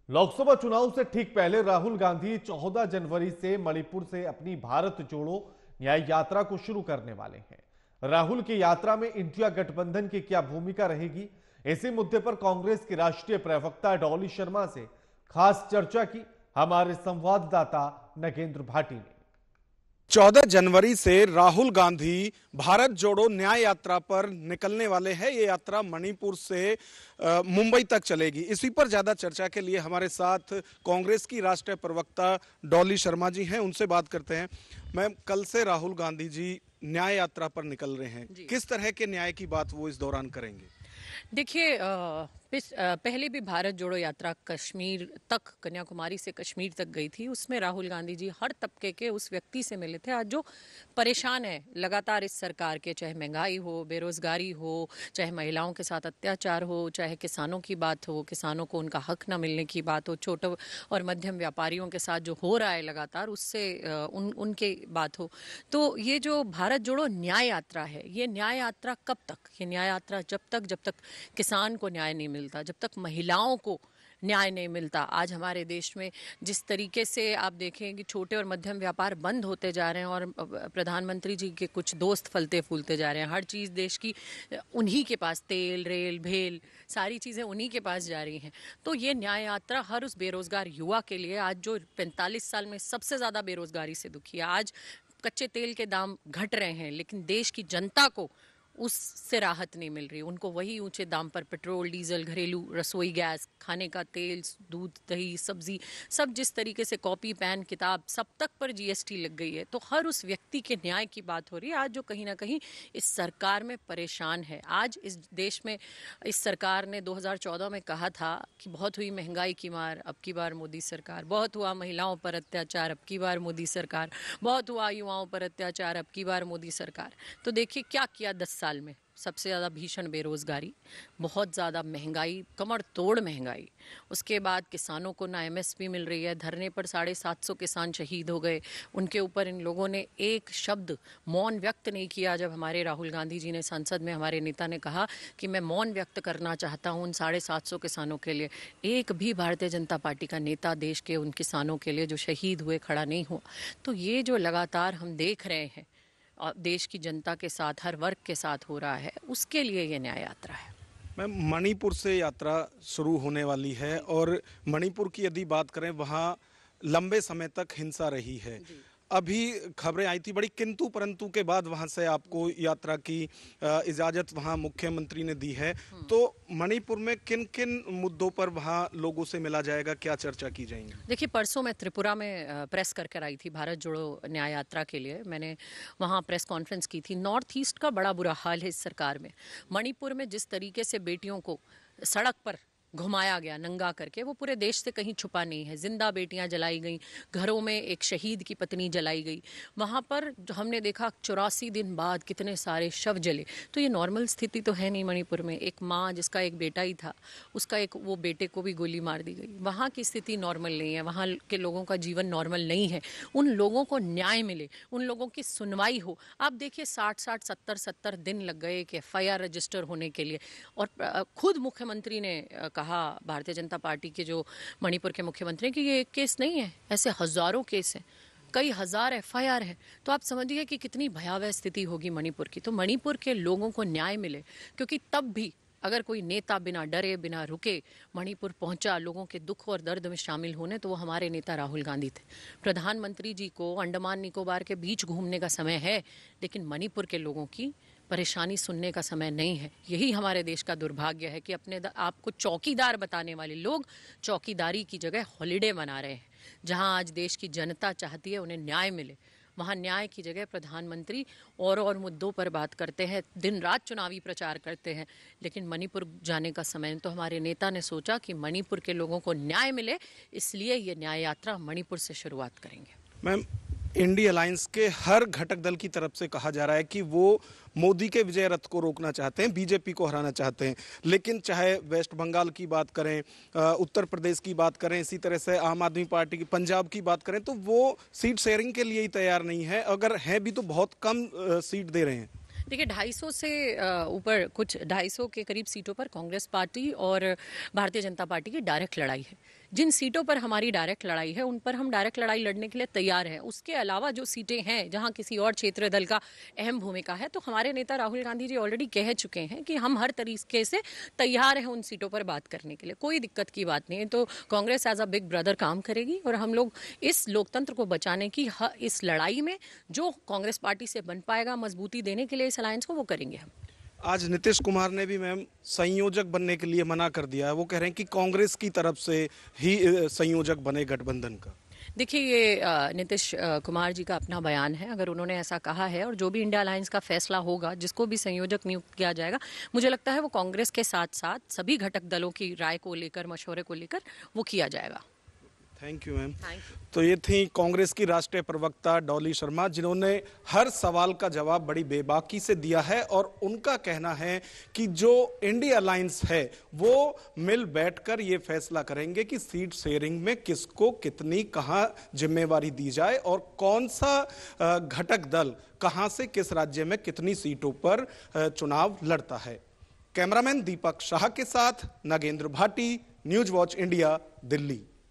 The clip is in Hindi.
लोकसभा चुनाव से ठीक पहले राहुल गांधी 14 जनवरी से मणिपुर से अपनी भारत जोड़ो न्याय यात्रा को शुरू करने वाले हैं। राहुल की यात्रा में इंडिया गठबंधन की क्या भूमिका रहेगी, इसी मुद्दे पर कांग्रेस की राष्ट्रीय प्रवक्ता डॉली शर्मा से खास चर्चा की हमारे संवाददाता नगेंद्र भाटी ने। 14 जनवरी से राहुल गांधी भारत जोड़ो न्याय यात्रा पर निकलने वाले हैं। ये यात्रा मणिपुर से मुंबई तक चलेगी। इसी पर ज्यादा चर्चा के लिए हमारे साथ कांग्रेस की राष्ट्रीय प्रवक्ता डॉली शर्मा जी हैं, उनसे बात करते हैं। मैम, कल से राहुल गांधी जी न्याय यात्रा पर निकल रहे हैं, किस तरह के न्याय की बात वो इस दौरान करेंगे? देखिए, पहले भी भारत जोड़ो यात्रा कश्मीर तक, कन्याकुमारी से कश्मीर तक गई थी। उसमें राहुल गांधी जी हर तबके के उस व्यक्ति से मिले थे आज जो परेशान है लगातार इस सरकार के, चाहे महंगाई हो, बेरोजगारी हो, चाहे महिलाओं के साथ अत्याचार हो, चाहे किसानों की बात हो, किसानों को उनका हक न मिलने की बात हो, छोटे और मध्यम व्यापारियों के साथ जो हो रहा है लगातार, उससे उनके बात हो। तो ये जो भारत जोड़ो न्याय यात्रा है, ये न्याय यात्रा कब तक? ये न्याय यात्रा जब तक किसान को न्याय नहीं मिलता, जब तक महिलाओं को न्याय नहीं मिलता। आज हमारे देश में जिस तरीके से आप देखें कि छोटे और मध्यम व्यापार बंद होते जा रहे हैं और प्रधानमंत्री जी के कुछ दोस्त फलते फूलते जा रहे हैं, हर चीज़ देश की उन्हीं के पास, तेल, रेल, भेल, सारी चीज़ें उन्हीं के पास जा रही हैं। तो ये न्याय यात्रा हर उस बेरोजगार युवा के लिए, आज जो 45 साल में सबसे ज़्यादा बेरोजगारी से दुखी है, आज कच्चे तेल के दाम घट रहे हैं लेकिन देश की जनता को उससे राहत नहीं मिल रही। उनको वही ऊंचे दाम पर पेट्रोल, डीजल, घरेलू रसोई गैस, खाने का तेल, दूध, दही, सब्जी, सब जिस तरीके से कॉपी, पेन, किताब, सब तक पर जीएसटी लग गई है। तो हर उस व्यक्ति के न्याय की बात हो रही है आज जो कहीं ना कहीं इस सरकार में परेशान है। आज इस देश में इस सरकार ने 2014 में कहा था कि बहुत हुई महंगाई की मार, अब की बार मोदी सरकार, बहुत हुआ महिलाओं पर अत्याचार, अब की बार मोदी सरकार, बहुत हुआ युवाओं पर अत्याचार, अब की बार मोदी सरकार। तो देखिए क्या किया 10 साल में। सबसे ज़्यादा भीषण बेरोजगारी, बहुत ज़्यादा महंगाई, कमर तोड़ महंगाई, उसके बाद किसानों को ना एमएसपी मिल रही है। धरने पर 750 किसान शहीद हो गए, उनके ऊपर इन लोगों ने एक शब्द मौन व्यक्त नहीं किया। जब हमारे राहुल गांधी जी ने संसद में, हमारे नेता ने कहा कि मैं मौन व्यक्त करना चाहता हूँ उन 750 किसानों के लिए, एक भी भारतीय जनता पार्टी का नेता देश के उन किसानों के लिए जो शहीद हुए खड़ा नहीं हुआ। तो ये जो लगातार हम देख रहे हैं देश की जनता के साथ, हर वर्ग के साथ हो रहा है, उसके लिए ये न्याय यात्रा है। मैम, मणिपुर से यात्रा शुरू होने वाली है और मणिपुर की यदि बात करें, वहाँ लंबे समय तक हिंसा रही है। अभी खबरें आई थी बड़ी किंतु परंतु के बाद वहां से आपको यात्रा की इजाजत वहां मुख्यमंत्री ने दी है। तो मणिपुर में किन किन मुद्दों पर वहां लोगों से मिला जाएगा, क्या चर्चा की जाएगी? देखिए, परसों मैं त्रिपुरा में प्रेस कर आई थी भारत जोड़ो न्याय यात्रा के लिए। मैंने वहां प्रेस कॉन्फ्रेंस की थी। नॉर्थ ईस्ट का बड़ा बुरा हाल है इस सरकार में। मणिपुर में जिस तरीके से बेटियों को सड़क पर घुमाया गया नंगा करके, वो पूरे देश से कहीं छुपा नहीं है। जिंदा बेटियां जलाई गई, घरों में एक शहीद की पत्नी जलाई गई। वहां पर हमने देखा 84 दिन बाद कितने सारे शव जले। तो ये नॉर्मल स्थिति तो है नहीं मणिपुर में। एक माँ जिसका एक बेटा ही था, उसका एक वो बेटे को भी गोली मार दी गई। वहाँ की स्थिति नॉर्मल नहीं है, वहाँ के लोगों का जीवन नॉर्मल नहीं है। उन लोगों को न्याय मिले, उन लोगों की सुनवाई हो। आप देखिए 60-60, 70-70 दिन लग गए कि FIR रजिस्टर होने के लिए। और खुद मुख्यमंत्री ने कहा, भारतीय जनता पार्टी के जो मणिपुर के मुख्यमंत्री, कि ये एक केस नहीं है, ऐसे हजारों केस हैं, कई हजार FIR है। तो आप समझिए कि कितनी भयावह स्थिति होगी मणिपुर की। तो मणिपुर के लोगों को न्याय मिले, क्योंकि तब भी अगर कोई नेता बिना डरे, बिना रुके मणिपुर पहुंचा लोगों के दुख और दर्द में शामिल होने, तो वो हमारे नेता राहुल गांधी थे। प्रधानमंत्री जी को अंडमान निकोबार के बीच घूमने का समय है, लेकिन मणिपुर के लोगों की परेशानी सुनने का समय नहीं है। यही हमारे देश का दुर्भाग्य है कि अपने आपको चौकीदार बताने वाले लोग चौकीदारी की जगह हॉलिडे मना रहे हैं। जहां आज देश की जनता चाहती है उन्हें न्याय मिले, वहां न्याय की जगह प्रधानमंत्री और मुद्दों पर बात करते हैं, दिन रात चुनावी प्रचार करते हैं। लेकिन मणिपुर जाने का समय, तो हमारे नेता ने सोचा कि मणिपुर के लोगों को न्याय मिले, इसलिए ये न्याय यात्रा मणिपुर से शुरुआत करेंगे। मैम, इंडिया अलायंस के हर घटक दल की तरफ से कहा जा रहा है कि वो मोदी के विजय रथ को रोकना चाहते हैं, बीजेपी को हराना चाहते हैं। लेकिन चाहे वेस्ट बंगाल की बात करें, उत्तर प्रदेश की बात करें, इसी तरह से आम आदमी पार्टी की पंजाब की बात करें, तो वो सीट शेयरिंग के लिए ही तैयार नहीं है। अगर है भी तो बहुत कम सीट दे रहे हैं। देखिए 250 से ऊपर, कुछ 250 के करीब सीटों पर कांग्रेस पार्टी और भारतीय जनता पार्टी की डायरेक्ट लड़ाई है। जिन सीटों पर हमारी डायरेक्ट लड़ाई है उन पर हम डायरेक्ट लड़ाई लड़ने के लिए तैयार हैं। उसके अलावा जो सीटें हैं जहां किसी और क्षेत्रीय दल का अहम भूमिका है, तो हमारे नेता राहुल गांधी जी ऑलरेडी कह चुके हैं कि हम हर तरीके से तैयार हैं उन सीटों पर बात करने के लिए। कोई दिक्कत की बात नहीं है। तो Congress as a big brother काम करेगी और हम लोग इस लोकतंत्र को बचाने की इस लड़ाई में जो कांग्रेस पार्टी से बन पाएगा, मजबूती देने के लिए इस अलायंस को, वो करेंगे हम। आज नीतीश कुमार ने भी मैम संयोजक बनने के लिए मना कर दिया है। वो कह रहे हैं कि कांग्रेस की तरफ से ही संयोजक बने गठबंधन का। देखिए, ये नीतीश कुमार जी का अपना बयान है। अगर उन्होंने ऐसा कहा है और जो भी इंडिया अलायंस का फैसला होगा, जिसको भी संयोजक नियुक्त किया जाएगा, मुझे लगता है वो कांग्रेस के साथ साथ सभी घटक दलों की राय को लेकर, मशवरे को लेकर वो किया जाएगा। Thank you ma'am. तो ये थी कांग्रेस की राष्ट्रीय प्रवक्ता डॉली शर्मा, जिन्होंने हर सवाल का जवाब बड़ी बेबाकी से दिया है और उनका कहना है कि जो इंडिया अलायंस है वो मिल बैठकर ये फैसला करेंगे कि सीट शेयरिंग में किसको कितनी कहां जिम्मेवारी दी जाए और कौन सा घटक दल कहां से किस राज्य में कितनी सीटों पर चुनाव लड़ता है। कैमरामैन दीपक शाह के साथ Nagendra Bhati, news watch India, Delhi.